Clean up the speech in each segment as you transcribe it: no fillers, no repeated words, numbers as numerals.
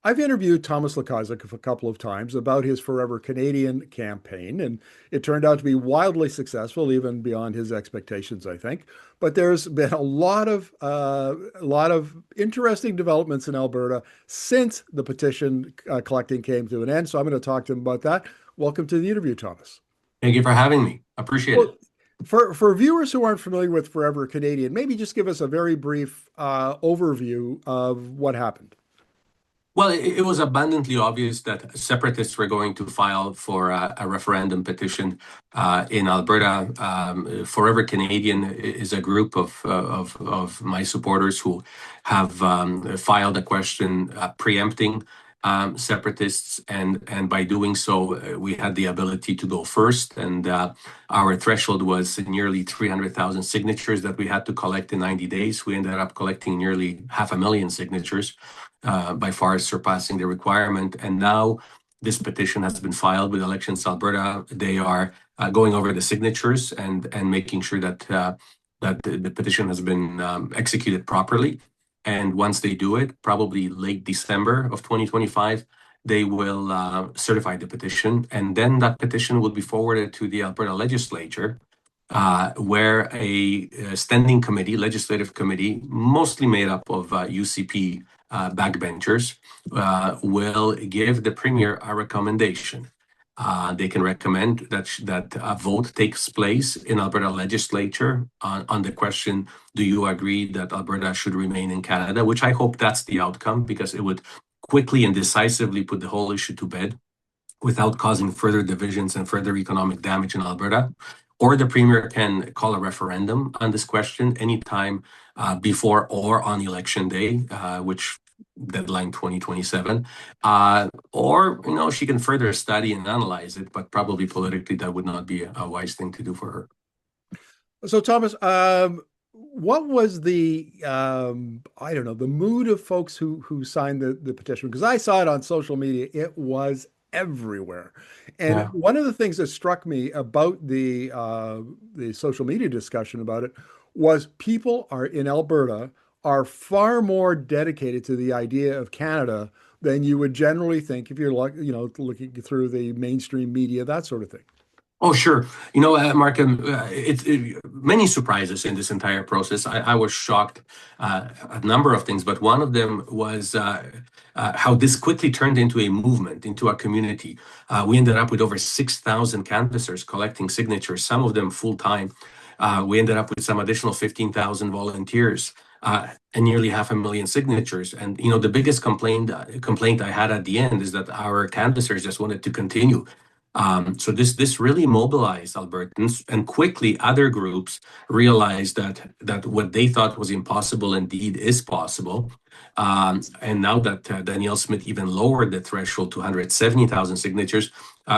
I've interviewed Thomas Lukaszuk a couple of times about his Forever Canadian campaign, and it turned out to be wildly successful, even beyond his expectations, I think. But there's been a lot of interesting developments in Alberta since the petition collecting came to an end. So I'm going to talk to him about that. Welcome to the interview, Thomas. Thank you for having me. Appreciate it. For viewers who aren't familiar with Forever Canadian, maybe just give us a very brief overview of what happened. Well, it was abundantly obvious that separatists were going to file for a referendum petition in Alberta. Forever Canadian is a group of my supporters who have filed a question preempting separatists, and by doing so, we had the ability to go first. And our threshold was nearly 300,000 signatures that we had to collect in 90 days. We ended up collecting nearly 500,000 signatures, by far surpassing the requirement. And now this petition has been filed with Elections Alberta. They are going over the signatures and making sure that the petition has been executed properly. And once they do it, probably late December of 2025, they will certify the petition. And then that petition will be forwarded to the Alberta Legislature, where a standing committee, legislative committee, mostly made up of UCP backbenchers, will give the Premier a recommendation. They can recommend that a vote takes place in Alberta Legislature on the question, do you agree that Alberta should remain in Canada? Which I hope that's the outcome, because it would quickly and decisively put the whole issue to bed without causing further divisions and further economic damage in Alberta. Or the Premier can call a referendum on this question anytime before or on election day, which deadline 2027. Or, she can further study and analyze it, but probably politically that would not be a wise thing to do for her. So, Thomas, what was the the mood of folks who signed the petition? Because I saw it on social media. It was everywhere. And one of the things that struck me about the social media discussion about it was people in Alberta are far more dedicated to the idea of Canada than you would generally think if you're looking through the mainstream media, that sort of thing. Oh, sure. Mark, many surprises in this entire process. I was shocked at a number of things, but one of them was how this quickly turned into a movement, into a community. We ended up with over 6,000 canvassers collecting signatures, some of them full-time. We ended up with some additional 15,000 volunteers and nearly 500,000 signatures. And, the biggest complaint I had at the end is that our canvassers just wanted to continue. So this really mobilized Albertans, and quickly other groups realized that what they thought was impossible indeed is possible. And now that Danielle Smith even lowered the threshold to 170,000 signatures,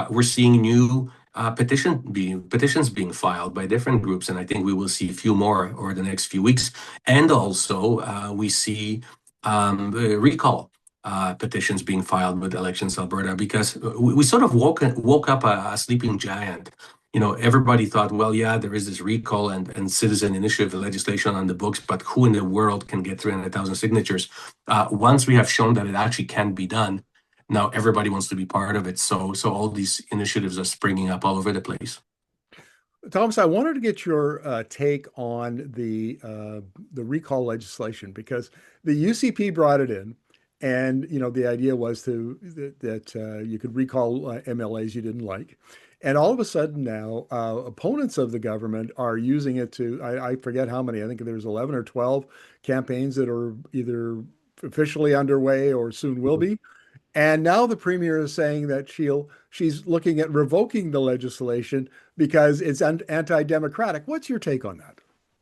we're seeing new petitions being filed by different groups, and I think we will see a few more over the next few weeks. And also we see recall petitions being filed with Elections Alberta, because we sort of woke up a sleeping giant. Everybody thought, well, yeah, there is this recall and citizen initiative legislation on the books, but who in the world can get 300,000 signatures? Once we have shown that it actually can be done, now everybody wants to be part of it. So all these initiatives are springing up all over the place. Thomas, I wanted to get your take on the recall legislation, because the UCP brought it in. And, the idea was that you could recall MLAs you didn't like. And all of a sudden now, opponents of the government are using it to, I forget how many, I think there's 11 or 12 campaigns that are either officially underway or soon will be. And now the Premier is saying that she's looking at revoking the legislation because it's anti-democratic. What's your take on that?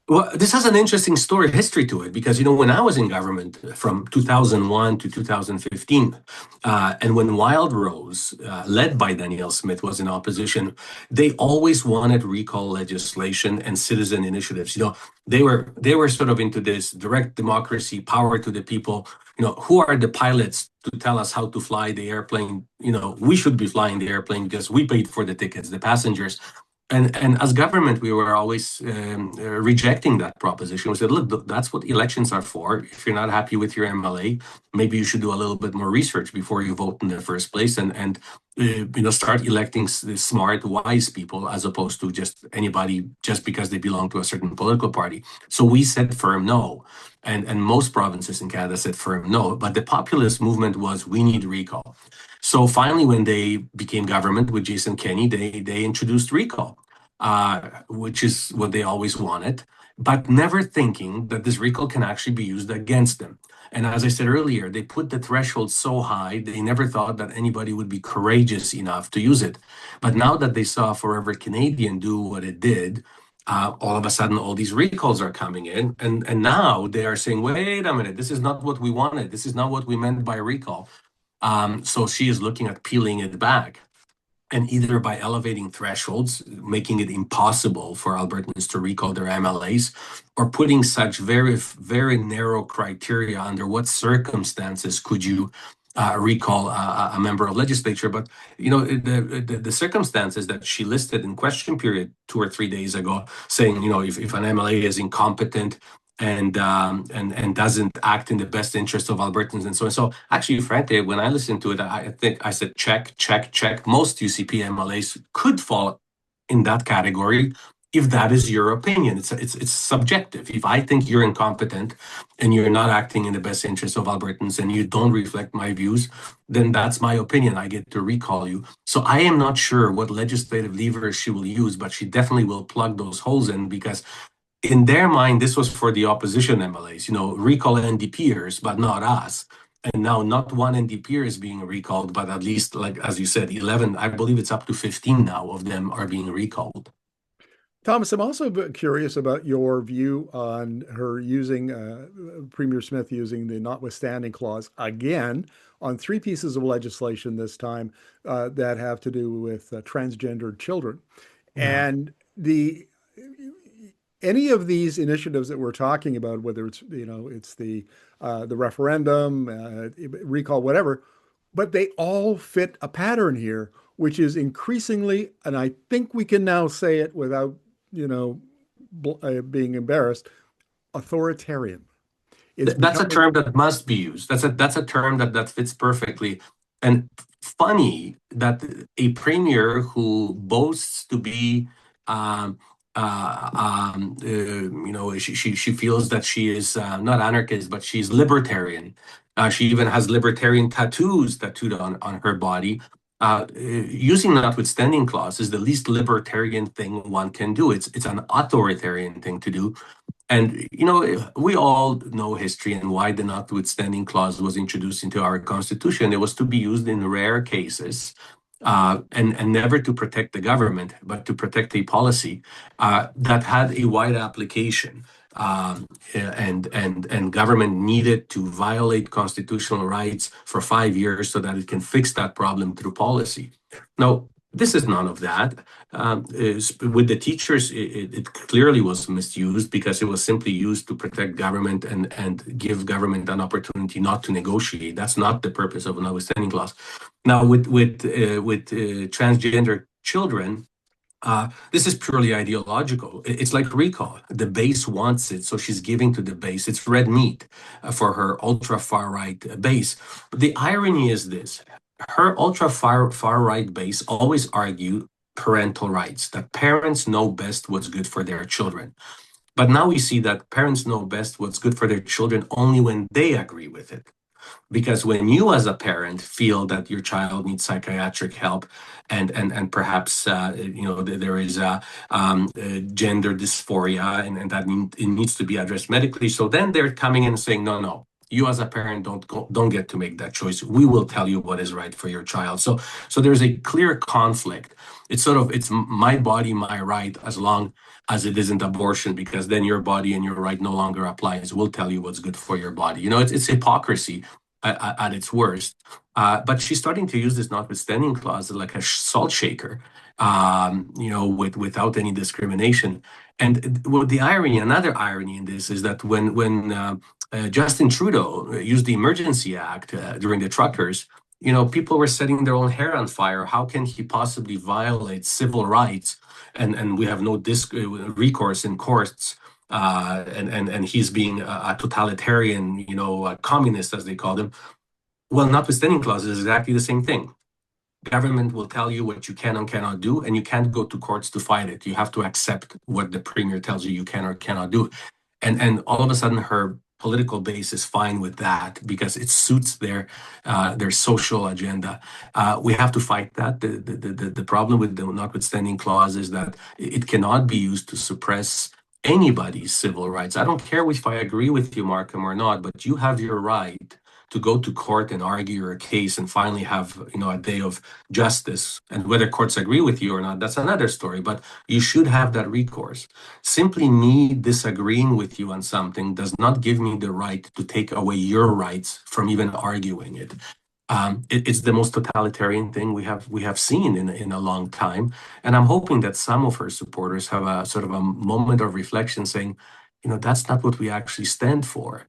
Well, this has an interesting history to it, because, when I was in government from 2001 to 2015, and when Wildrose, led by Danielle Smith, was in opposition, they always wanted recall legislation and citizen initiatives. They were sort of into this direct democracy, power to the people. Who are the pilots to tell us how to fly the airplane? We should be flying the airplane because we paid for the tickets, the passengers. And as government, we were always rejecting that proposition. We said, look, that's what elections are for. If you're not happy with your MLA, maybe you should do a little bit more research before you vote in the first place, and start electing smart, wise people as opposed to just anybody just because they belong to a certain political party. So we said firm no. And most provinces in Canada said firm no. But the populist movement was, we need recall. So finally, when they became government with Jason Kenney, they introduced recall, which is what they always wanted, but never thinking that this recall can actually be used against them. And as I said earlier, they put the threshold so high, they never thought that anybody would be courageous enough to use it. But now that they saw Forever Canadian do what it did, all of a sudden, all these recalls are coming in. And now they are saying, wait a minute, this is not what we wanted. This is not what we meant by recall. So she is looking at peeling it back. And either by elevating thresholds, making it impossible for Albertans to recall their MLAs, or putting such very, very narrow criteria under what circumstances could you recall a member of legislature. But the circumstances that she listed in question period 2 or 3 days ago, saying if an MLA is incompetent and doesn't act in the best interest of Albertans and so on. So actually, frankly, when I listened to it, I think I said check, check, check. Most UCP MLAs could fall in that category if that is your opinion. It's subjective. If I think you're incompetent and you're not acting in the best interest of Albertans and you don't reflect my views, then that's my opinion. I get to recall you. So I am not sure what legislative levers she will use, but she definitely will plug those holes in, because in their mind, this was for the opposition MLAs, recall NDPers, but not us. And now not one NDPer is being recalled, but at least, like, as you said, 11, I believe it's up to 15 now of them are being recalled. Thomas, I'm also curious about your view on her using, Premier Smith using the Notwithstanding Clause again on 3 pieces of legislation this time that have to do with transgendered children. Yeah. And any of these initiatives that we're talking about, whether it's it's the referendum, recall, whatever, but they all fit a pattern here, which is increasingly, and I think we can now say it without being embarrassed, authoritarian. It's That's a becoming. term that must be used. That's a term that fits perfectly. And funny that a premier who boasts to be, she feels that she is not anarchist, but she's libertarian. She even has libertarian tattoos tattooed on her body. Using Notwithstanding Clause is the least libertarian thing one can do. It's an authoritarian thing to do. And, we all know history and why the Notwithstanding Clause was introduced into our Constitution. It was to be used in rare cases, and never to protect the government, but to protect a policy that had a wide application. And government needed to violate constitutional rights for 5 years so that it can fix that problem through policy. Now, this is none of that. With the teachers, it clearly was misused because it was simply used to protect government and give government an opportunity not to negotiate. That's not the purpose of a notwithstanding clause. Now, with transgender children, this is purely ideological. It's like recall. The base wants it, so she's giving to the base. It's red meat for her ultra far right base. But the irony is this: her ultra far right base always argue parental rights, that parents know best what's good for their children. But now we see that parents know best what's good for their children only when they agree with it. Because when you as a parent feel that your child needs psychiatric help and perhaps there is gender dysphoria and that it needs to be addressed medically, so then they're coming in and saying, no, you as a parent don't get to make that choice. We will tell you what is right for your child. So there's a clear conflict. It's my body, my right, as long as it isn't abortion, because then your body and your right no longer applies. We'll tell you what's good for your body. It's hypocrisy at its worst. But she's starting to use this Notwithstanding Clause like a salt shaker, without any discrimination. And another irony in this is that when Justin Trudeau used the Emergency Act during the truckers, people were setting their own hair on fire. How can he possibly violate civil rights? And we have no recourse in courts. And he's being a totalitarian, a communist, as they called him. Well, notwithstanding clause is exactly the same thing. Government will tell you what you can and cannot do, and you can't go to courts to fight it. You have to accept what the premier tells you can or cannot do. And all of a sudden, her political base is fine with that because it suits their social agenda. We have to fight that. The problem with the notwithstanding clause is that it cannot be used to suppress anybody's civil rights. I don't care if I agree with you, Markham, or not, but you have your right to go to court and argue your case and finally have a day of justice. And whether courts agree with you or not, that's another story. But you should have that recourse. Simply me disagreeing with you on something does not give me the right to take away your rights from even arguing it. It's the most totalitarian thing we have seen in a long time, and I'm hoping that some of her supporters have a sort of a moment of reflection, saying, that's not what we actually stand for.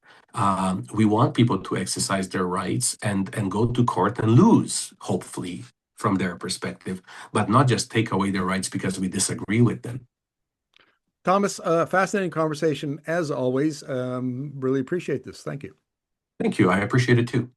We want people to exercise their rights and go to court and lose, hopefully, from their perspective, but not just take away their rights because we disagree with them. Thomas, fascinating conversation as always. Really appreciate this. Thank you. Thank you. I appreciate it too.